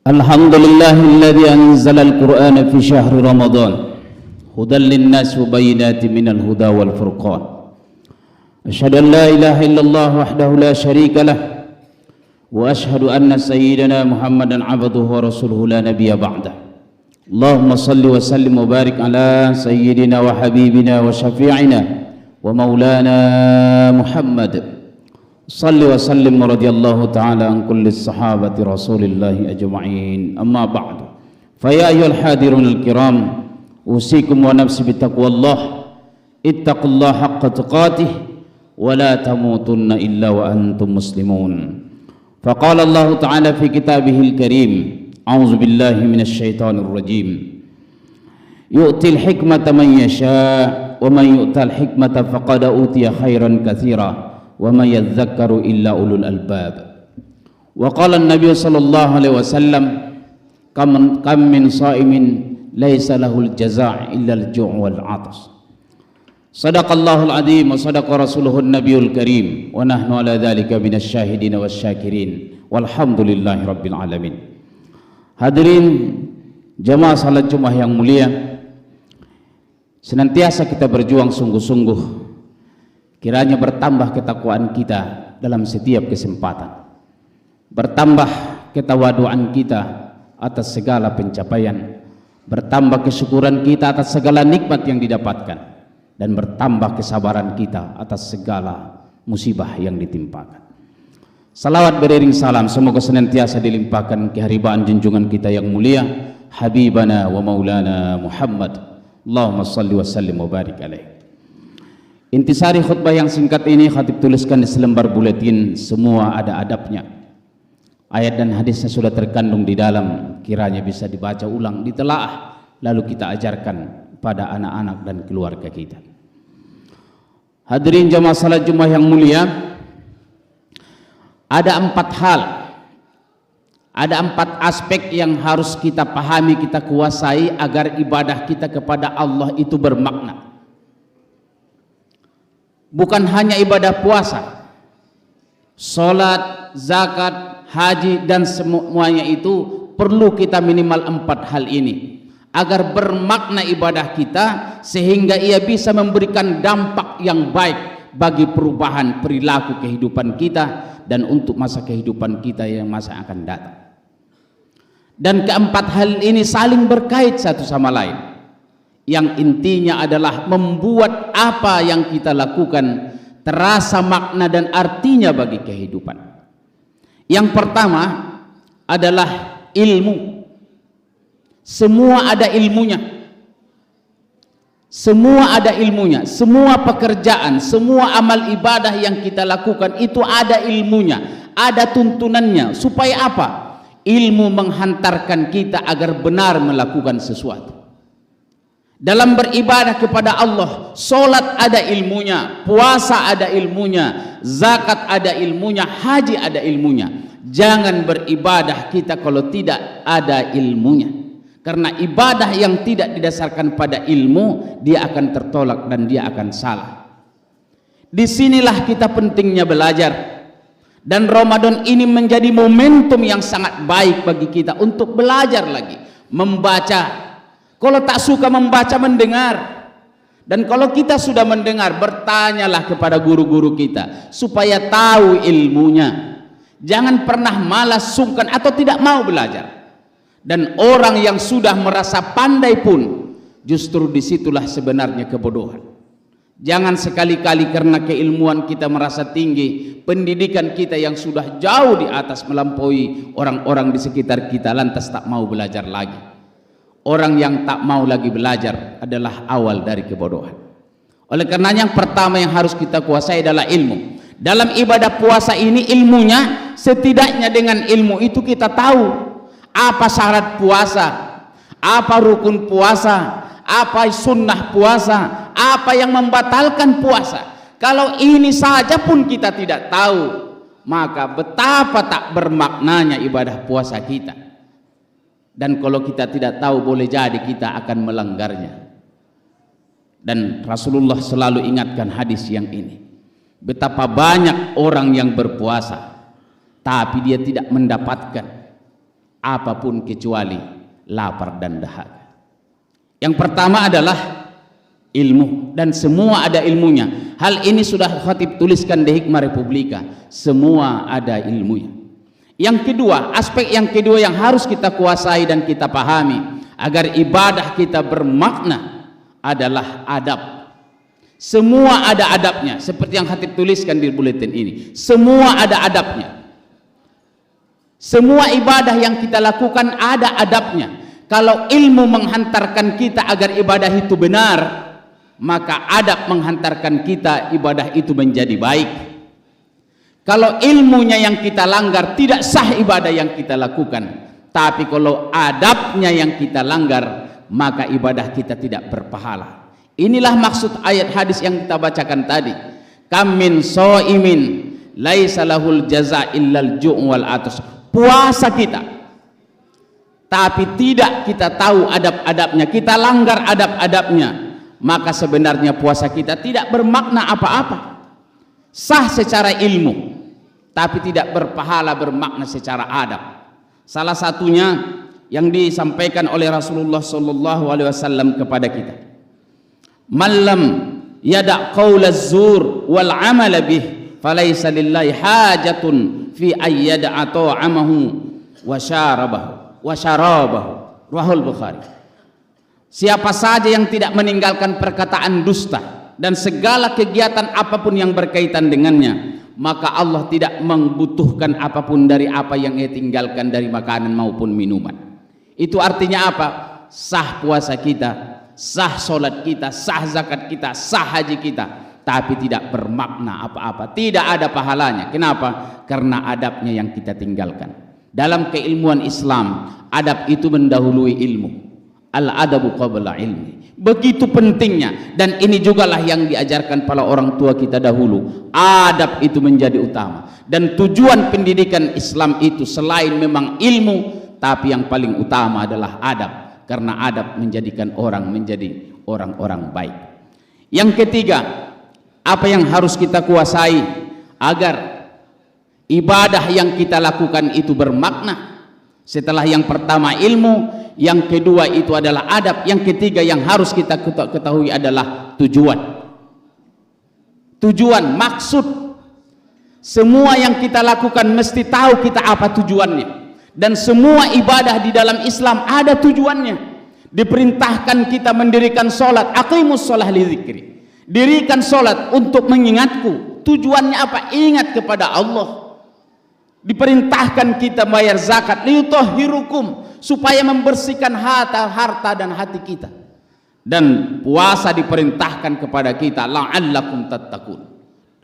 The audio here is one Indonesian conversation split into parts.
Alhamdulillahilladzi anzalal Qur'ana fi syahri Ramadan hudan linnas wa bayyinatin minal huda wal furqan. Asyhadu an la ilaha illallah wahdahu la syarika lah wa asyhadu anna sayyidana Muhammadan abduhu wa rasuluhu la nabiyya ba'dah. Allahumma salli wa sallim wa barik ala sayyidina wa habibina wa syafi'ina wa maulana Muhammad. Salli wa sallim radhiyallahu ta'ala an kulli sahabati rasulillahi ajma'in. Amma ba'du. Fa ya ayyuhal hadirun al-kiram, usikum wa nafsi bitaqwallah. Ittaqullaha haqqa tuqatih wa la tamutunna illa wa antum muslimun. Faqala Allah ta'ala fi kitabihil karim, a'udzu billahi minasy syaithanir rajim. Yu'til hikmata man yasha' wa man yu'tal hikmata faqad utiya khairan katsira. Wa ma yadhakkaru illa ulul albab. Wa qala an-nabiy sallallahu alaihi wasallam, kam min sha'imin laisa lahul jazaa' illa al-ju' wal 'atash. Shadaqallahul 'azim wa shadaqa rasuluhun nabiyul karim wa nahnu ala dzalika minasy syahidin wasyakirin walhamdulillahi rabbil alamin. Hadirin jamaah salat Jumat yang mulia, senantiasa kita berjuang sungguh-sungguh kiranya bertambah ketakwaan kita dalam setiap kesempatan, bertambah ketawaduan kita atas segala pencapaian, bertambah kesyukuran kita atas segala nikmat yang didapatkan, dan bertambah kesabaran kita atas segala musibah yang ditimpakan. Salawat beriring salam semoga senantiasa dilimpahkan keharibaan junjungan kita yang mulia, Habibana wa Maulana Muhammad. Allahumma salli wa sallim wa barik alaihi. Intisari khutbah yang singkat ini khatib tuliskan di selembar buletin, semua ada adabnya. Ayat dan hadisnya sudah terkandung di dalam, kiranya bisa dibaca ulang, ditelaah, lalu kita ajarkan pada anak-anak dan keluarga kita. Hadirin jamaah salat Jumat yang mulia, ada 4 hal, ada 4 aspek yang harus kita pahami, kita kuasai agar ibadah kita kepada Allah itu bermakna. Bukan hanya ibadah puasa, sholat, zakat, haji, dan semuanya itu perlu kita minimal 4 hal ini agar bermakna ibadah kita, sehingga ia bisa memberikan dampak yang baik bagi perubahan perilaku kehidupan kita dan untuk masa kehidupan kita yang masa akan datang. Dan keempat hal ini saling berkait satu sama lain, yang intinya adalah membuat apa yang kita lakukan terasa makna dan artinya bagi kehidupan. Yang pertama adalah ilmu. Semua ada ilmunya. Semua ada ilmunya. Semua pekerjaan, semua amal ibadah yang kita lakukan itu ada ilmunya, ada tuntunannya. Supaya apa? Ilmu menghantarkan kita agar benar melakukan sesuatu. Dalam beribadah kepada Allah, solat ada ilmunya, puasa ada ilmunya, zakat ada ilmunya, haji ada ilmunya. Jangan beribadah kita kalau tidak ada ilmunya, karena ibadah yang tidak didasarkan pada ilmu, dia akan tertolak dan dia akan salah. Disinilah kita pentingnya belajar, dan Ramadan ini menjadi momentum yang sangat baik bagi kita untuk belajar lagi, membaca. Kalau tak suka membaca, mendengar. Dan kalau kita sudah mendengar, bertanyalah kepada guru-guru kita supaya tahu ilmunya. Jangan pernah malas, sungkan, atau tidak mau belajar. Dan orang yang sudah merasa pandai pun, justru disitulah sebenarnya kebodohan. Jangan sekali-kali karena keilmuan kita merasa tinggi, pendidikan kita yang sudah jauh di atas melampaui orang-orang di sekitar kita, lantas tak mau belajar lagi. Orang yang tak mau lagi belajar adalah awal dari kebodohan. Oleh karena yang pertama yang harus kita kuasai adalah ilmu. Dalam ibadah puasa ini ilmunya, setidaknya dengan ilmu itu kita tahu apa syarat puasa, apa rukun puasa, apa sunnah puasa, apa yang membatalkan puasa. Kalau ini saja pun kita tidak tahu, maka betapa tak bermaknanya ibadah puasa kita. Dan kalau kita tidak tahu, boleh jadi kita akan melanggarnya. Dan Rasulullah selalu ingatkan hadis yang ini. Betapa banyak orang yang berpuasa tapi dia tidak mendapatkan apapun kecuali lapar dan dahaga. Yang pertama adalah ilmu, dan semua ada ilmunya. Hal ini sudah khatib tuliskan di Hikmah Republika, semua ada ilmunya. Yang kedua, aspek yang kedua yang harus kita kuasai dan kita pahami agar ibadah kita bermakna adalah adab. Semua ada adabnya, seperti yang khatib tuliskan di buletin ini. Semua ada adabnya. Semua ibadah yang kita lakukan ada adabnya. Kalau ilmu menghantarkan kita agar ibadah itu benar, maka adab menghantarkan kita ibadah itu menjadi baik. Kalau ilmunya yang kita langgar, tidak sah ibadah yang kita lakukan. Tapi kalau adabnya yang kita langgar, maka ibadah kita tidak berpahala. Inilah maksud ayat hadis yang kita bacakan tadi. Kam min shaimin laisa lahul jaza illal ju' wal atas. Puasa kita, tapi tidak kita tahu adab-adabnya, kita langgar adab-adabnya, maka sebenarnya puasa kita tidak bermakna apa-apa. Sah secara ilmu, tapi tidak berpahala, bermakna secara adab. Salah satunya yang disampaikan oleh Rasulullah SAW kepada kita, malam yada' qaulaz zur wal amal bih falaysa lillahi hajatun fi ayyada'a ta'amahu wa syarabahu. Rahul Bukhari. Siapa saja yang tidak meninggalkan perkataan dusta dan segala kegiatan apapun yang berkaitan dengannya, maka Allah tidak membutuhkan apapun dari apa yang ia tinggalkan dari makanan maupun minuman. Itu artinya apa? Sah puasa kita, sah solat kita, sah zakat kita, sah haji kita, tapi tidak bermakna apa-apa, tidak ada pahalanya. Kenapa? Karena adabnya yang kita tinggalkan. Dalam keilmuan Islam, adab itu mendahului ilmu. Al-adabu qabla ilmi. Begitu pentingnya, dan ini jugalah yang diajarkan para orang tua kita dahulu. Adab itu menjadi utama, dan tujuan pendidikan Islam itu selain memang ilmu, tapi yang paling utama adalah adab, karena adab menjadikan orang menjadi orang-orang baik. Yang ketiga, apa yang harus kita kuasai agar ibadah yang kita lakukan itu bermakna? Setelah yang pertama ilmu, yang kedua itu adalah adab, yang ketiga yang harus kita ketahui adalah tujuan. Tujuan, maksud. Semua yang kita lakukan mesti tahu kita apa tujuannya. Dan semua ibadah di dalam Islam ada tujuannya. Diperintahkan kita mendirikan sholat, aqimus sholah li dzikri. Dirikan sholat untuk mengingatku. Tujuannya apa? Ingat kepada Allah. Diperintahkan kita bayar zakat liyutahhirukum, supaya membersihkan harta dan hati kita. Dan puasa diperintahkan kepada kita la'allakum tattaqun,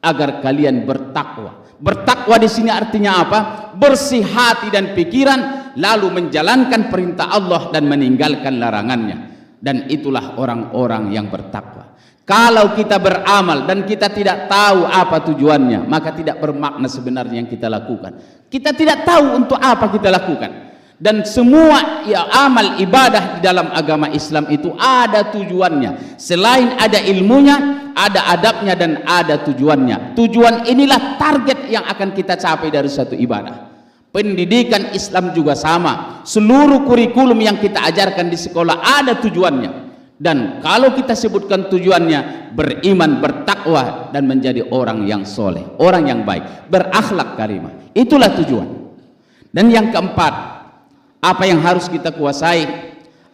agar kalian bertakwa. Bertakwa di sini artinya apa? Bersih hati dan pikiran, lalu menjalankan perintah Allah dan meninggalkan larangannya. Dan itulah orang-orang yang bertakwa. Kalau kita beramal dan kita tidak tahu apa tujuannya, maka tidak bermakna sebenarnya yang kita lakukan. Kita tidak tahu untuk apa kita lakukan. Dan semua ya, amal ibadah di dalam agama Islam itu ada tujuannya. Selain ada ilmunya, ada adabnya dan ada tujuannya. Tujuan inilah target yang akan kita capai dari suatu ibadah. Pendidikan Islam juga sama. Seluruh kurikulum yang kita ajarkan di sekolah ada tujuannya. Dan kalau kita sebutkan tujuannya, beriman, bertakwa, dan menjadi orang yang soleh, orang yang baik, berakhlak karimah. Itulah tujuan. Dan yang keempat, apa yang harus kita kuasai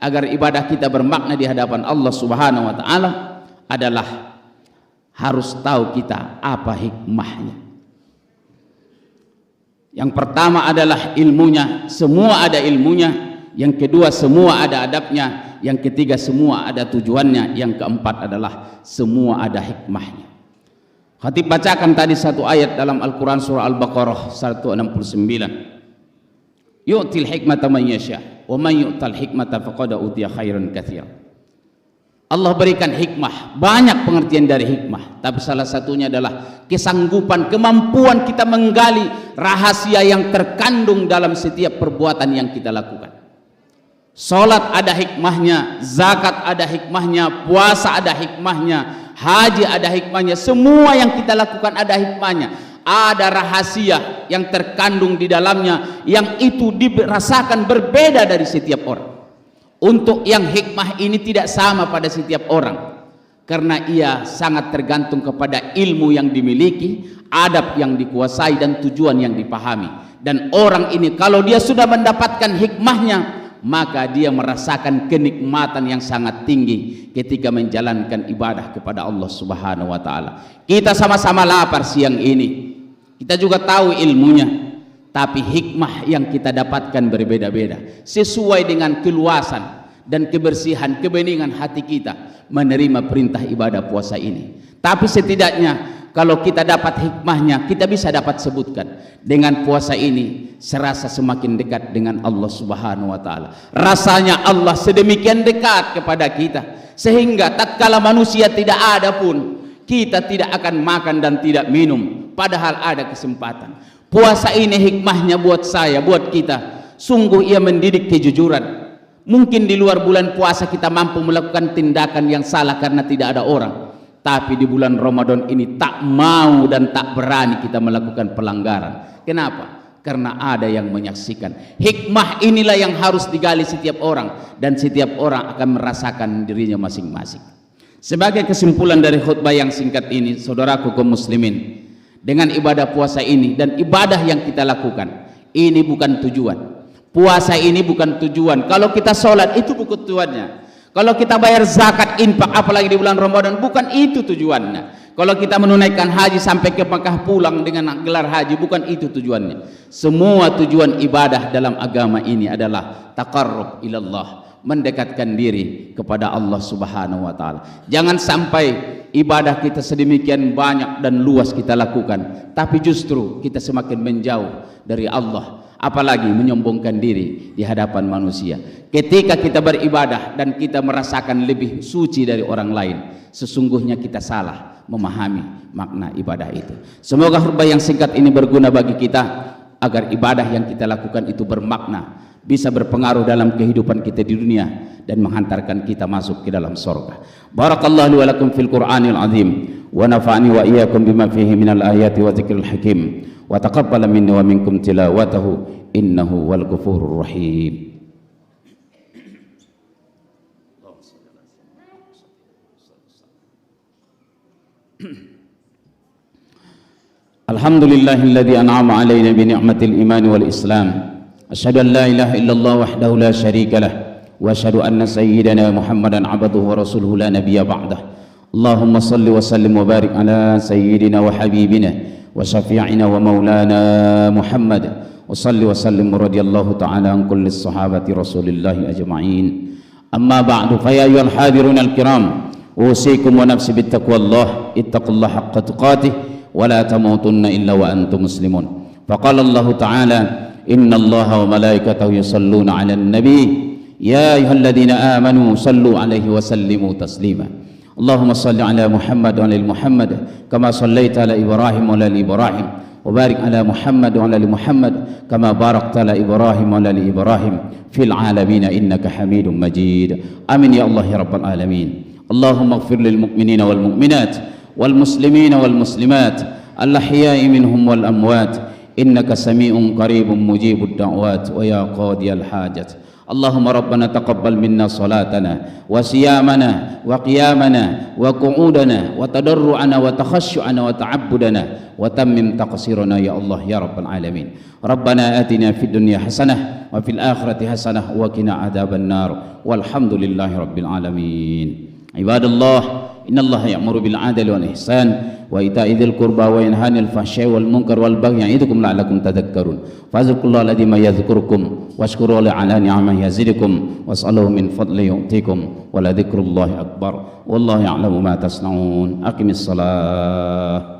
agar ibadah kita bermakna di hadapan Allah Subhanahu wa Ta'ala adalah harus tahu kita apa hikmahnya. Yang pertama adalah ilmunya, semua ada ilmunya. Yang kedua, semua ada adabnya. Yang ketiga, semua ada tujuannya. Yang keempat adalah semua ada hikmahnya. Khatib bacakan tadi satu ayat dalam Al-Quran surah Al-Baqarah 169. Yu'til hikmata man yasha wa man yu'tal hikmata faqad utiya khairan katsira. Allah berikan hikmah, banyak pengertian dari hikmah, tapi salah satunya adalah kesanggupan, kemampuan kita menggali rahasia yang terkandung dalam setiap perbuatan yang kita lakukan. Salat ada hikmahnya, zakat ada hikmahnya, puasa ada hikmahnya, haji ada hikmahnya, semua yang kita lakukan ada hikmahnya. ada rahasia yang terkandung di dalamnya yang itu dirasakan berbeda dari setiap orang. Untuk yang hikmah ini tidak sama pada setiap orang, karena ia sangat tergantung kepada ilmu yang dimiliki, adab yang dikuasai, dan tujuan yang dipahami. Dan orang ini kalau dia sudah mendapatkan hikmahnya, maka dia merasakan kenikmatan yang sangat tinggi ketika menjalankan ibadah kepada Allah Subhanahu wa taala. Kita sama-sama lapar siang ini. Kita juga tahu ilmunya, tapi hikmah yang kita dapatkan berbeda-beda sesuai dengan keluasan dan kebersihan kebeningan hati kita menerima perintah ibadah puasa ini. Tapi setidaknya kalau kita dapat hikmahnya, kita bisa dapat sebutkan dengan puasa ini serasa semakin dekat dengan Allah Subhanahu wa taala. Rasanya Allah sedemikian dekat kepada kita sehingga tatkala manusia tidak ada pun kita tidak akan makan dan tidak minum, padahal ada kesempatan. Puasa ini hikmahnya buat saya, buat kita, sungguh ia mendidik kejujuran. Mungkin di luar bulan puasa kita mampu melakukan tindakan yang salah karena tidak ada orang, tapi di bulan Ramadan ini tak mau dan tak berani kita melakukan pelanggaran. Kenapa? Karena ada yang menyaksikan. Hikmah inilah yang harus digali setiap orang, dan setiap orang akan merasakan dirinya masing-masing. Sebagai kesimpulan dari khutbah yang singkat ini, saudaraku kaum muslimin, dengan ibadah puasa ini dan ibadah yang kita lakukan, ini bukan tujuan. Puasa ini bukan tujuan. Kalau kita sholat itu bukan tujuannya. Kalau kita bayar zakat, infak, apalagi di bulan Ramadan, bukan itu tujuannya. Kalau kita menunaikan haji sampai ke Makkah pulang dengan gelar haji, bukan itu tujuannya. Semua tujuan ibadah dalam agama ini adalah taqarrub ilallah, mendekatkan diri kepada Allah Subhanahu wa taala. Jangan sampai ibadah kita sedemikian banyak dan luas kita lakukan, tapi justru kita semakin menjauh dari Allah, apalagi menyombongkan diri di hadapan manusia. Ketika kita beribadah dan kita merasakan lebih suci dari orang lain, sesungguhnya kita salah memahami makna ibadah itu. Semoga khutbah yang singkat ini berguna bagi kita, agar ibadah yang kita lakukan itu bermakna, bisa berpengaruh dalam kehidupan kita di dunia, dan menghantarkan kita masuk ke dalam surga. Barakallahu li wa lakum fil Qur'anil azim, wa nafa'ani wa iyyakum bima fihi minal ayati wa dzikril hakim, wa taqabbala minni wa minkum tilawatahu innahu wal ghafurur rahim. Alhamdulillahilladzi an'ama 'alaina bi ni'matil iman wal islam. Asyhadu an la ilaha illallah wahdahu la syarika lah, wa asyhadu anna sayyidana Muhammadan 'abduhu wa rasuluhu la nabiyya ba'dah. Allahumma salli wa sallim wa barik ala sayyidina wa habibina wa syafi'ina wa maulana Muhammad, wa salli wa sallim radhiyallahu ta'ala an kulli sahabati rasulillahi ajma'in. Amma ba'du, fa ya ayyuhal hadirun al-kiram, usikum wa nafsi bittaqwallah, ittaqullaha haqqa tuqatih wa la tamutunna illa wa antum muslimun. Faqala Allah ta'ala: Inna Allah wa malaikatahu yusalluna 'alan nabi ya ayyuhalladzina amanu sallu 'alaihi wa sallimu taslima. Allahumma salli 'ala Muhammad wa 'ala ali Muhammad kama sallaita 'ala Ibrahim wa 'ala ali Ibrahim, wa barik 'ala Muhammad wa 'ala ali Muhammad kama barakta 'ala Ibrahim wa 'ala ali Ibrahim fil 'alamin innaka Hamidum Majid. Amin ya Allah ya rabbal alamin. Allahumma ighfir lil mu'minina wal mu'minat wal muslimina wal muslimat al ahya'i minhum wal amwat innaka sami'un qaribun mujibud da'wat wa ya qadiyal hajat. Allahumma rabbana taqabbal minna salatana wa siyamana wa qiyamana wa qu'udana wa tadarru'ana wa takhasyu'ana wa ta'abbudana wa tammim taqsirana ya Allah ya rabbal alamin. Rabbana atina fid dunya hasanah wa fil akhirati hasanah wa qina adzaban nar walhamdulillahi rabbil alamin. Ibadallah, innallaha ya'muru bil 'adli wal ihsan wa ita'i dzil qurba wa yanha 'anil fahsya'i wal munkar wal baghi ya'idukum la'allakum tadhakkarun. Fadhkurullaha alladzi yadhkurukum washkuru 'ala ni'amihi yazidukum was'aluhu min fadli yu'tikum wa la dzikrullahi akbar wallahu ya'lamu ma tasna'un. Aqimis shalah.